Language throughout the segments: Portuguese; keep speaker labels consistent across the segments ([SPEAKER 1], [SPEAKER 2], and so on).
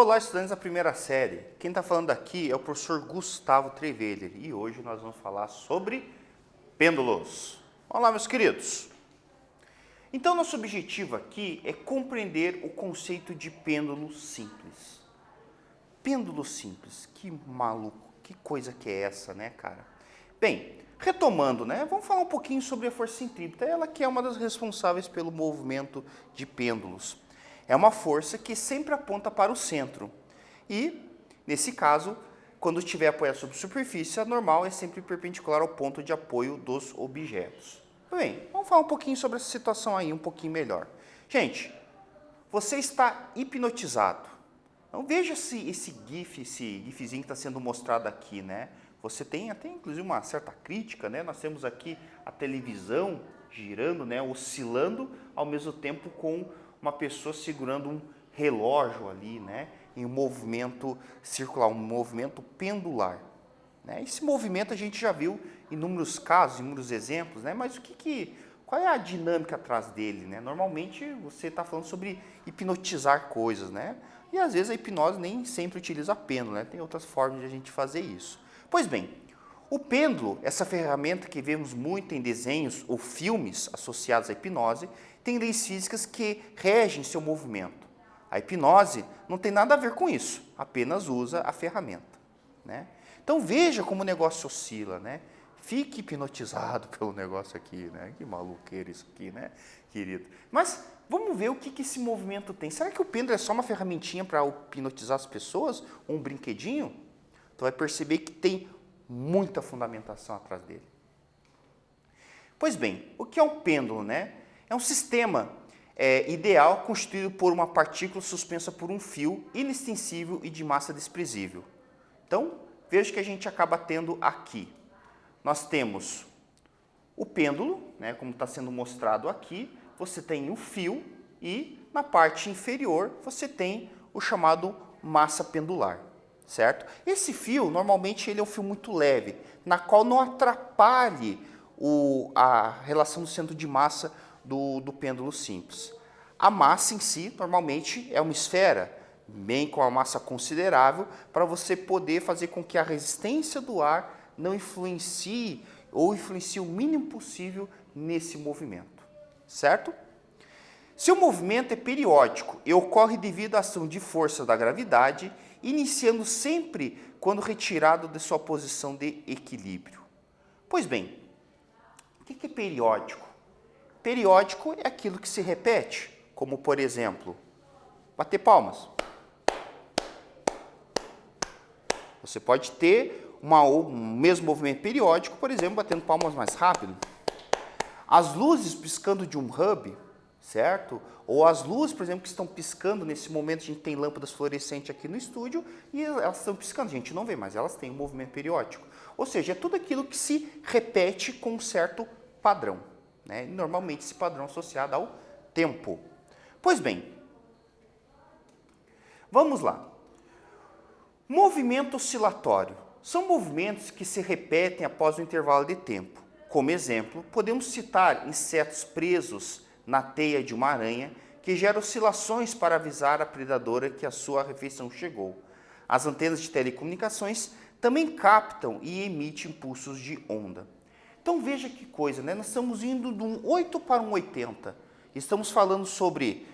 [SPEAKER 1] Olá, estudantes da primeira série. Quem está falando aqui é o professor Gustavo Treveller e hoje nós vamos falar sobre pêndulos. Olá, meus queridos. Então, nosso objetivo aqui é compreender o conceito de pêndulo simples. Pêndulo simples, que maluco, que coisa que é essa, né, cara? Bem, retomando, né, vamos falar um pouquinho sobre a força centrípeta, ela que é uma das responsáveis pelo movimento de pêndulos. É uma força que sempre aponta para o centro. E, nesse caso, quando estiver apoiado sobre superfície, a normal é sempre perpendicular ao ponto de apoio dos objetos. Bem, vamos falar um pouquinho sobre essa situação aí, um pouquinho melhor. Gente, você está hipnotizado. Então veja esse gifzinho que está sendo mostrado aqui, né? Você tem até inclusive uma certa crítica, né? Nós temos aqui a televisão girando, né? Oscilando, ao mesmo tempo com uma pessoa segurando um relógio ali, né? Em um movimento circular, um movimento pendular. Né? Esse movimento a gente já viu em inúmeros casos, em inúmeros exemplos, né? Mas qual é a dinâmica atrás dele, né? Normalmente você está falando sobre hipnotizar coisas, né? E às vezes a hipnose nem sempre utiliza pêndulo, né? Tem outras formas de a gente fazer isso. Pois bem, o pêndulo, essa ferramenta que vemos muito em desenhos ou filmes associados à hipnose, tem leis físicas que regem seu movimento. A hipnose não tem nada a ver com isso, apenas usa a ferramenta, né? Então veja como o negócio oscila, né? Fique hipnotizado pelo negócio aqui, né? Que maluqueira isso aqui, né, querido? Mas vamos ver o que esse movimento tem. Será que o pêndulo é só uma ferramentinha para hipnotizar as pessoas? Ou um brinquedinho? Então vai perceber que tem muita fundamentação atrás dele. Pois bem, o que é um pêndulo, né? É um sistema ideal constituído por uma partícula suspensa por um fio inextensível e de massa desprezível. Então, veja o que a gente acaba tendo aqui. Nós temos o pêndulo, né, como está sendo mostrado aqui, você tem o fio e na parte inferior você tem o chamado massa pendular, certo? Esse fio, normalmente, ele é um fio muito leve, na qual não atrapalhe a relação do centro de massa do pêndulo simples. A massa em si, normalmente, é uma esfera, bem com uma massa considerável, para você poder fazer com que a resistência do ar não influencie ou influencie o mínimo possível nesse movimento, certo? Se o movimento é periódico e ocorre devido à ação de força da gravidade, iniciando sempre quando retirado de sua posição de equilíbrio. Pois bem, o que é periódico? Periódico é aquilo que se repete, como por exemplo, bater palmas. Você pode ter um mesmo movimento periódico, por exemplo, batendo palmas mais rápido. As luzes piscando de um hub, certo? Ou as luzes, por exemplo, que estão piscando nesse momento, a gente tem lâmpadas fluorescentes aqui no estúdio e elas estão piscando, a gente não vê, mas elas têm um movimento periódico. Ou seja, é tudo aquilo que se repete com um certo padrão, né? E normalmente esse padrão associado ao tempo. Pois bem, vamos lá. Movimento oscilatório. São movimentos que se repetem após um intervalo de tempo. Como exemplo, podemos citar insetos presos na teia de uma aranha que gera oscilações para avisar a predadora que a sua refeição chegou. As antenas de telecomunicações também captam e emitem impulsos de onda. Então veja que coisa, né? Nós estamos indo de um 8 para um 80. Estamos falando sobre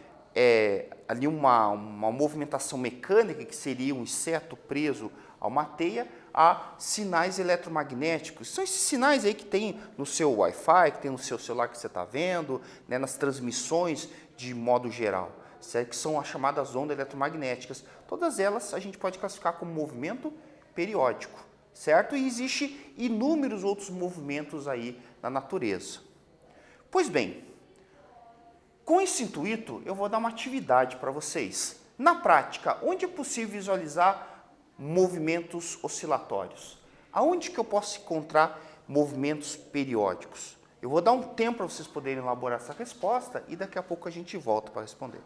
[SPEAKER 1] ali uma movimentação mecânica, que seria um inseto preso a uma teia, a sinais eletromagnéticos. São esses sinais aí que tem no seu Wi-Fi, que tem no seu celular que você está vendo, né, nas transmissões de modo geral, certo? Que são as chamadas ondas eletromagnéticas. Todas elas a gente pode classificar como movimento periódico, certo? E existe inúmeros outros movimentos aí na natureza. Pois bem, com esse intuito, eu vou dar uma atividade para vocês. Na prática, onde é possível visualizar movimentos oscilatórios? Aonde que eu posso encontrar movimentos periódicos? Eu vou dar um tempo para vocês poderem elaborar essa resposta e daqui a pouco a gente volta para responder.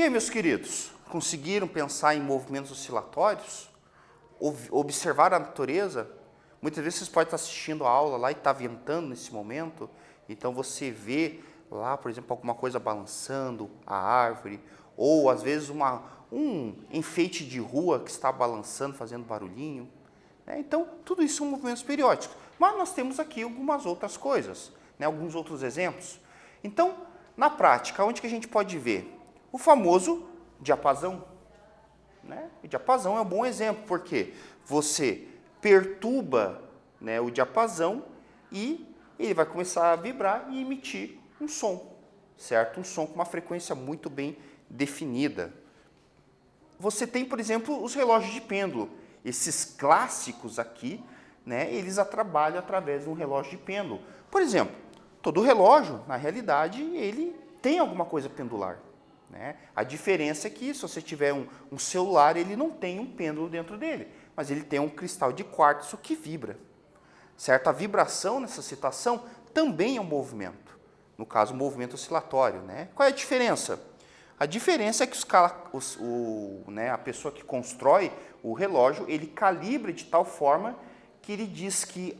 [SPEAKER 1] E aí, meus queridos, conseguiram pensar em movimentos oscilatórios? Observar a natureza? Muitas vezes vocês podem estar assistindo a aula lá e está ventando nesse momento, então você vê lá, por exemplo, alguma coisa balançando, a árvore, ou às vezes um enfeite de rua que está balançando, fazendo barulhinho. Então, tudo isso são movimentos periódicos. Mas nós temos aqui algumas outras coisas, alguns outros exemplos. Então, na prática, onde que a gente pode ver? O famoso diapasão. O diapasão é um bom exemplo, porque você perturba o diapasão e ele vai começar a vibrar e emitir um som, certo? Um som com uma frequência muito bem definida. Você tem, por exemplo, os relógios de pêndulo. Esses clássicos aqui, eles trabalham através de um relógio de pêndulo. Por exemplo, todo relógio, na realidade, ele tem alguma coisa pendular. A diferença é que se você tiver um celular, ele não tem um pêndulo dentro dele, mas ele tem um cristal de quartzo que vibra. Certo? A vibração nessa situação também é um movimento. No caso, um movimento oscilatório. Qual é a diferença? A diferença é que a pessoa que constrói o relógio, ele calibra de tal forma que ele diz que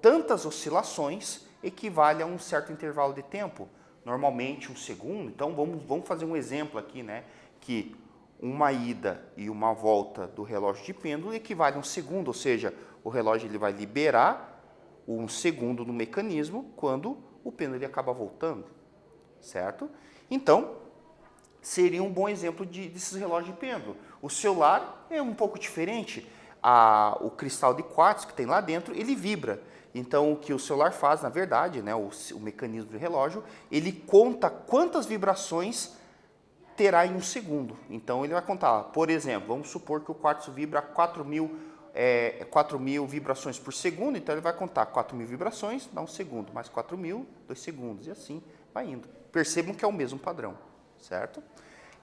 [SPEAKER 1] tantas oscilações equivale a um certo intervalo de tempo, normalmente um segundo. Então, vamos fazer um exemplo aqui, que uma ida e uma volta do relógio de pêndulo equivale a um segundo, ou seja, o relógio ele vai liberar um segundo no mecanismo quando o pêndulo ele acaba voltando, certo? Então, seria um bom exemplo desses relógios de pêndulo. O celular é um pouco diferente. O cristal de quartzo que tem lá dentro, ele vibra. Então, o que o celular faz, na verdade, o mecanismo de relógio, ele conta quantas vibrações terá em um segundo. Então, ele vai contar, por exemplo, vamos supor que o quartzo vibra 4.000 vibrações por segundo, então ele vai contar 4.000 vibrações, dá um segundo, mais 4.000, 2 segundos, e assim vai indo. Percebam que é o mesmo padrão, certo?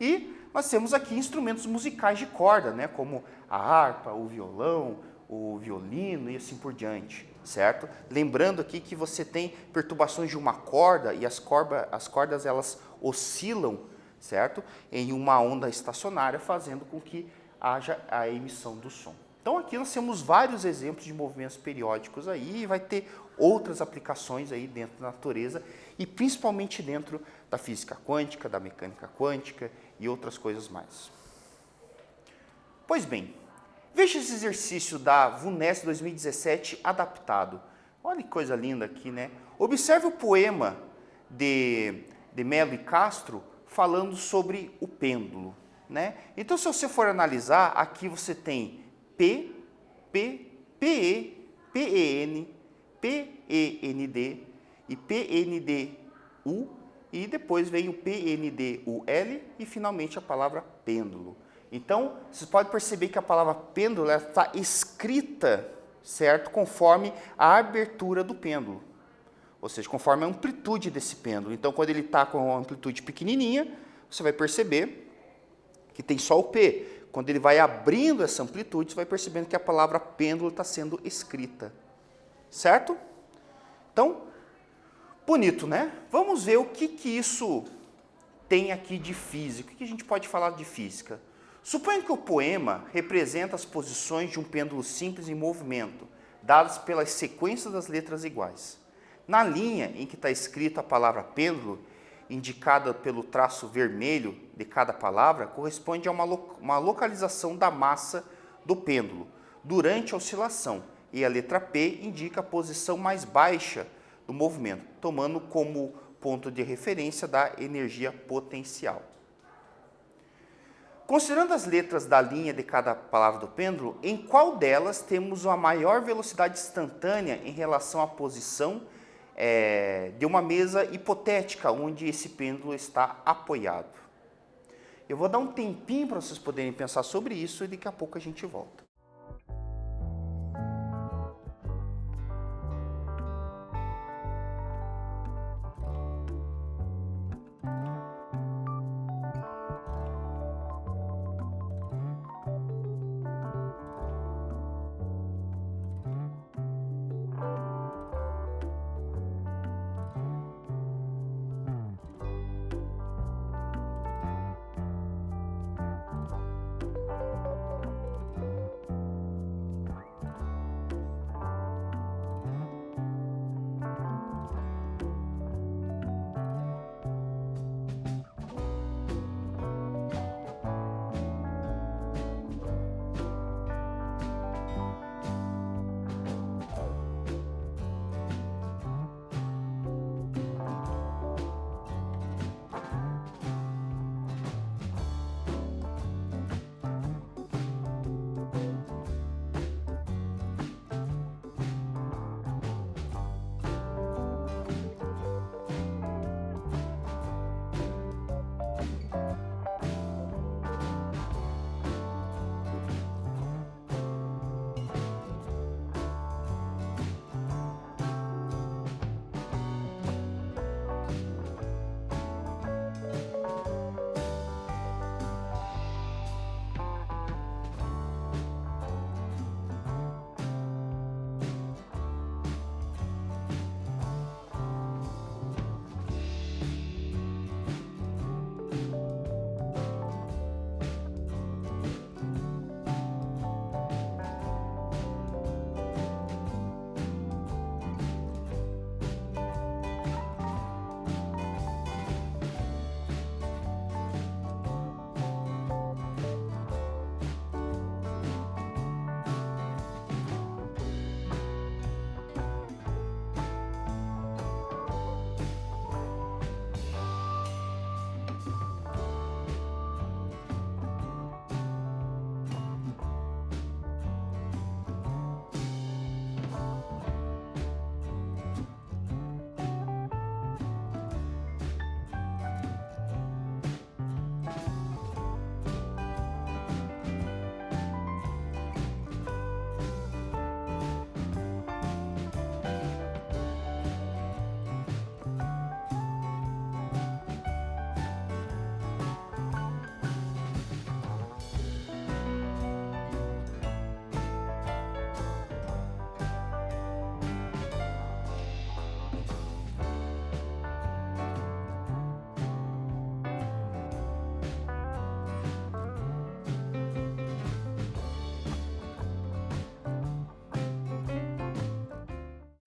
[SPEAKER 1] E nós temos aqui instrumentos musicais de corda, como a harpa, o violão, o violino e assim por diante, certo? Lembrando aqui que você tem perturbações de uma corda e as cordas elas oscilam, certo? Em uma onda estacionária, fazendo com que haja a emissão do som. Então aqui nós temos vários exemplos de movimentos periódicos aí e vai ter outras aplicações aí dentro da natureza e principalmente dentro da física quântica, da mecânica quântica e outras coisas mais. Pois bem, veja esse exercício da VUNESC 2017 adaptado. Olha que coisa linda aqui, Observe o poema de Melo e Castro falando sobre o pêndulo, Então, se você for analisar, aqui você tem P, P, PE, PEN, PEND e PNDU, e depois vem o PNDUL e finalmente a palavra pêndulo. Então, vocês podem perceber que a palavra pêndulo está escrita, certo, conforme a abertura do pêndulo, ou seja, conforme a amplitude desse pêndulo. Então, quando ele está com uma amplitude pequenininha, você vai perceber que tem só o P. Quando ele vai abrindo essa amplitude, você vai percebendo que a palavra pêndulo está sendo escrita. Certo? Então, bonito, Vamos ver o que isso tem aqui de física. O que a gente pode falar de física? Suponha que o poema representa as posições de um pêndulo simples em movimento, dadas pelas sequências das letras iguais. Na linha em que está escrita a palavra pêndulo, indicada pelo traço vermelho de cada palavra, corresponde a uma localização da massa do pêndulo durante a oscilação, e a letra P indica a posição mais baixa do movimento, tomando como ponto de referência da energia potencial. Considerando as letras da linha de cada palavra do pêndulo, em qual delas temos uma maior velocidade instantânea em relação à posição de uma mesa hipotética onde esse pêndulo está apoiado? Eu vou dar um tempinho para vocês poderem pensar sobre isso e daqui a pouco a gente volta.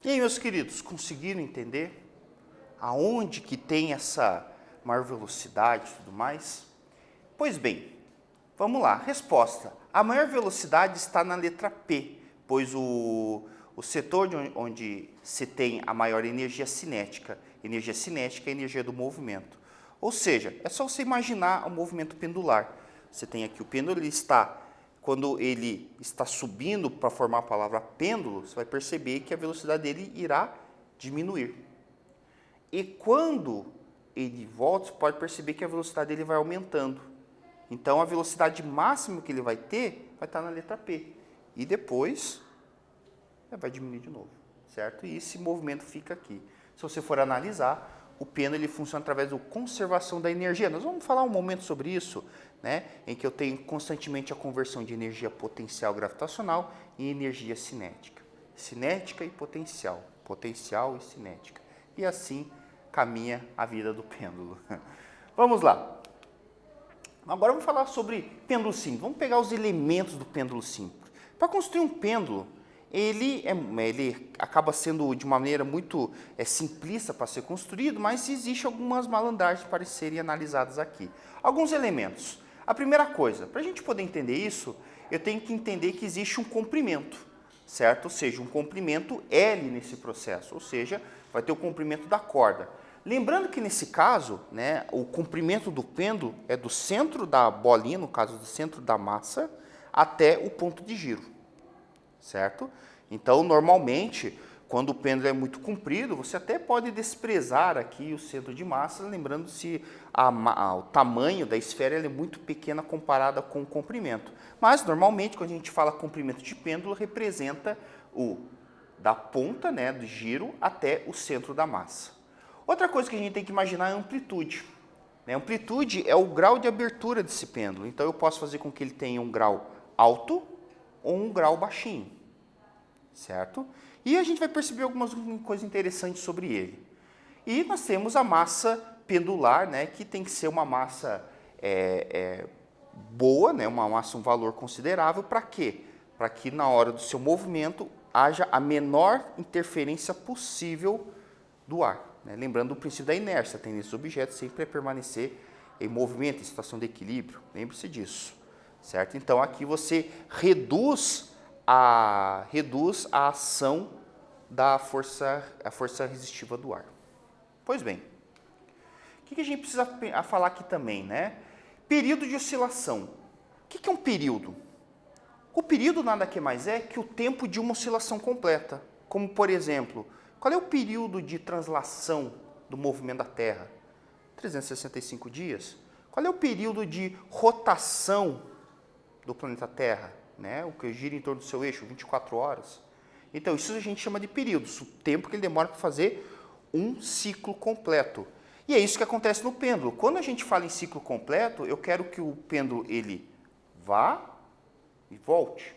[SPEAKER 1] E aí, meus queridos, conseguiram entender aonde que tem essa maior velocidade e tudo mais? Pois bem, vamos lá. Resposta. A maior velocidade está na letra P, pois o setor onde se tem a maior energia cinética. Energia cinética é a energia do movimento. Ou seja, é só você imaginar o movimento pendular. Você tem aqui o pêndulo, quando ele está subindo para formar a palavra pêndulo, você vai perceber que a velocidade dele irá diminuir. E quando ele volta, você pode perceber que a velocidade dele vai aumentando. Então, a velocidade máxima que ele vai ter vai estar na letra P. E depois, vai diminuir de novo, certo? E esse movimento fica aqui. Se você for analisar, o pêndulo ele funciona através da conservação da energia. Nós vamos falar um momento sobre isso, né? Em que eu tenho constantemente a conversão de energia potencial gravitacional em energia cinética. Cinética e potencial. Potencial e cinética. E assim caminha a vida do pêndulo. Vamos lá. Agora vamos falar sobre pêndulo simples. Vamos pegar os elementos do pêndulo simples. Para construir um pêndulo, ele acaba sendo de uma maneira muito simplista para ser construído, mas existe algumas malandragens para serem analisadas aqui. Alguns elementos. A primeira coisa, para a gente poder entender isso, eu tenho que entender que existe um comprimento, certo? Ou seja, um comprimento L nesse processo, ou seja, vai ter o comprimento da corda. Lembrando que nesse caso, né, o comprimento do pêndulo é do centro da bolinha, no caso do centro da massa, até o ponto de giro, certo? Então, normalmente, quando o pêndulo é muito comprido, você até pode desprezar aqui o centro de massa, lembrando se o tamanho da esfera é muito pequena comparada com o comprimento. Mas, normalmente, quando a gente fala comprimento de pêndulo, representa da ponta, né, do giro até o centro da massa. Outra coisa que a gente tem que imaginar é a amplitude. A amplitude é o grau de abertura desse pêndulo. Então, eu posso fazer com que ele tenha um grau alto ou um grau baixinho, certo? E a gente vai perceber algumas coisas interessantes sobre ele. E nós temos a massa pendular, né, que tem que ser uma massa boa, né, uma massa, um valor considerável. Para quê? Para que na hora do seu movimento haja a menor interferência possível do ar. Lembrando do princípio da inércia, a tendência do objeto sempre é permanecer em movimento, em situação de equilíbrio. Lembre-se disso, certo? Então, aqui você reduz a ação da força resistiva do ar. Pois bem, o que a gente precisa falar aqui também, né? Período de oscilação. O que é um período? O período nada que mais é que o tempo de uma oscilação completa. Como, por exemplo, qual é o período de translação do movimento da Terra? 365 dias. Qual é o período de rotação do planeta Terra? Né? O que gira em torno do seu eixo, 24 horas. Então, isso a gente chama de períodos, o tempo que ele demora para fazer um ciclo completo. E é isso que acontece no pêndulo. Quando a gente fala em ciclo completo, eu quero que o pêndulo ele vá e volte.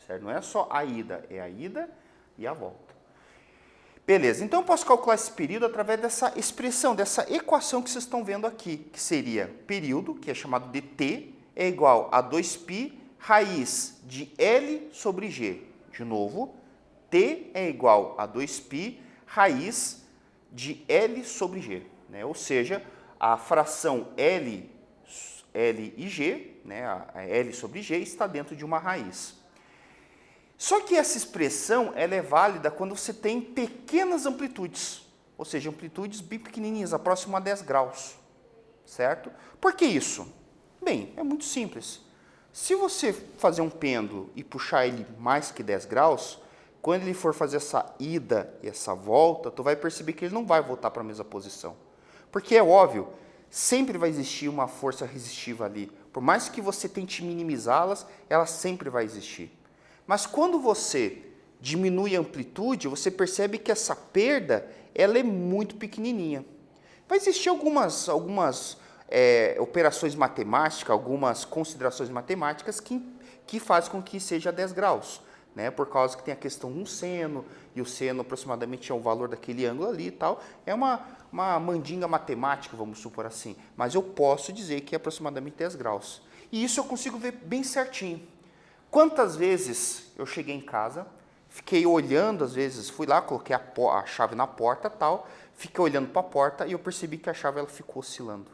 [SPEAKER 1] Certo? Não é só a ida, é a ida e a volta. Beleza, então eu posso calcular esse período através dessa expressão, dessa equação que vocês estão vendo aqui, que seria período, que é chamado de T, é igual a 2π raiz de L sobre G. De novo, T é igual a 2π raiz de L sobre G. Né? Ou seja, a fração L e G, né, a L sobre G, está dentro de uma raiz. Só que essa expressão ela é válida quando você tem pequenas amplitudes, ou seja, amplitudes bem pequenininhas, próximo a 10 graus, certo? Por que isso? Bem, é muito simples. Se você fazer um pêndulo e puxar ele mais que 10 graus, quando ele for fazer essa ida e essa volta, tu vai perceber que ele não vai voltar para a mesma posição. Porque é óbvio, sempre vai existir uma força resistiva ali. Por mais que você tente minimizá-las, ela sempre vai existir. Mas quando você diminui a amplitude, você percebe que essa perda ela é muito pequenininha. Vai existir algumas operações matemáticas, algumas considerações matemáticas que fazem com que seja 10 graus. Né? Por causa que tem a questão de um seno, e o seno aproximadamente é o valor daquele ângulo ali e tal. É uma mandinga matemática, vamos supor assim. Mas eu posso dizer que é aproximadamente 10 graus. E isso eu consigo ver bem certinho. Quantas vezes eu cheguei em casa fiquei olhando, às vezes, fui lá, coloquei a chave na porta tal, fiquei olhando para a porta e eu percebi que a chave ela ficou oscilando.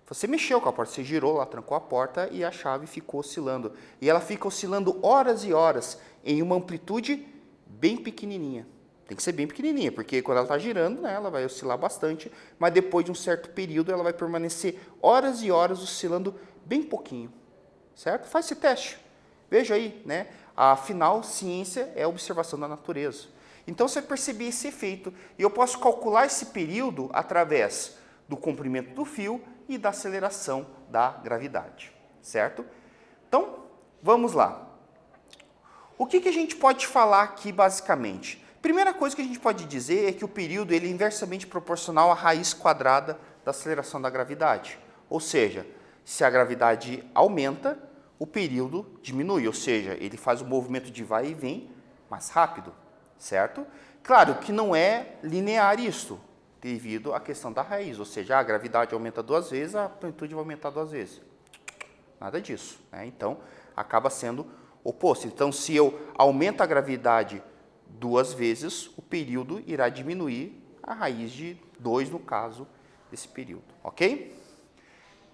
[SPEAKER 1] Você mexeu com a porta, você girou lá, trancou a porta e a chave ficou oscilando. E ela fica oscilando horas e horas em uma amplitude bem pequenininha. Tem que ser bem pequenininha, porque quando ela está girando, né, ela vai oscilar bastante, mas depois de um certo período ela vai permanecer horas e horas oscilando bem pouquinho. Certo? Faz esse teste. Veja aí, né? Afinal, ciência é a observação da natureza. Então, você vai perceber esse efeito. E eu posso calcular esse período através do comprimento do fio e da aceleração da gravidade. Certo? Então, vamos lá. O que a gente pode falar aqui, basicamente? Primeira coisa que a gente pode dizer é que o período ele é inversamente proporcional à raiz quadrada da aceleração da gravidade. Ou seja, se a gravidade aumenta, o período diminui, ou seja, ele faz o movimento de vai e vem mais rápido, certo? Claro que não é linear isto, devido à questão da raiz, ou seja, a gravidade aumenta 2 vezes, a amplitude vai aumentar 2 vezes. Nada disso, né? Então, acaba sendo oposto. Então, se eu aumento a gravidade 2 vezes, o período irá diminuir a raiz de 2, no caso desse período, ok?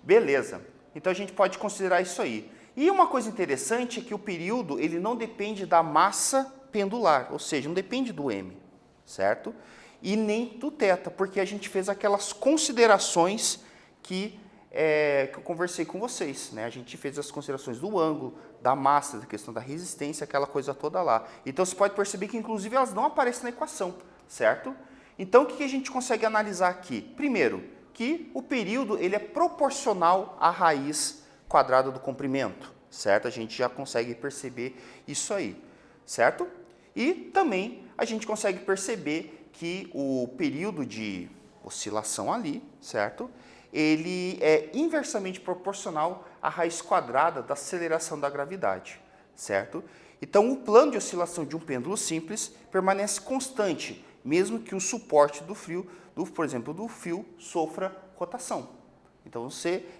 [SPEAKER 1] Beleza. Então, a gente pode considerar isso aí. E uma coisa interessante é que o período ele não depende da massa pendular, ou seja, não depende do m, certo? E nem do θ, porque a gente fez aquelas considerações que eu conversei com vocês, né? A gente fez as considerações do ângulo, da massa, da questão da resistência, aquela coisa toda lá. Então, você pode perceber que, inclusive, elas não aparecem na equação, certo? Então, o que a gente consegue analisar aqui? Primeiro, que o período ele é proporcional à raiz quadrada do comprimento, certo? A gente já consegue perceber isso aí, certo? E também a gente consegue perceber que o período de oscilação ali, certo? Ele é inversamente proporcional à raiz quadrada da aceleração da gravidade, certo? Então, o plano de oscilação de um pêndulo simples permanece constante, mesmo que o suporte do fio, por exemplo, do fio, sofra rotação. Então,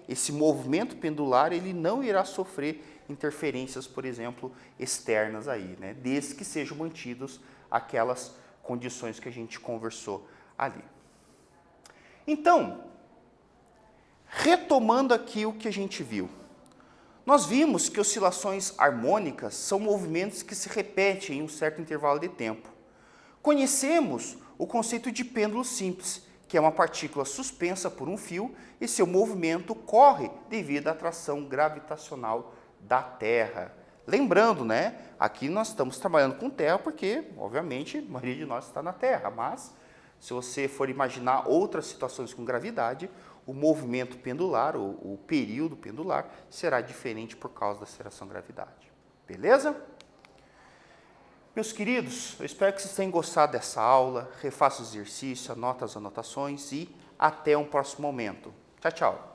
[SPEAKER 1] esse movimento pendular ele não irá sofrer interferências, por exemplo, externas aí, né? Desde que sejam mantidos aquelas condições que a gente conversou ali. Então, retomando aqui o que a gente viu, nós vimos que oscilações harmônicas são movimentos que se repetem em um certo intervalo de tempo. Conhecemos o conceito de pêndulo simples, que é uma partícula suspensa por um fio e seu movimento corre devido à atração gravitacional da Terra. Lembrando, né, aqui nós estamos trabalhando com Terra porque, obviamente, a maioria de nós está na Terra, mas se você for imaginar outras situações com gravidade, o movimento pendular, o período pendular, será diferente por causa da aceleração da gravidade. Beleza? Meus queridos, eu espero que vocês tenham gostado dessa aula, refaça o exercício, anota as anotações e até um próximo momento. Tchau, tchau.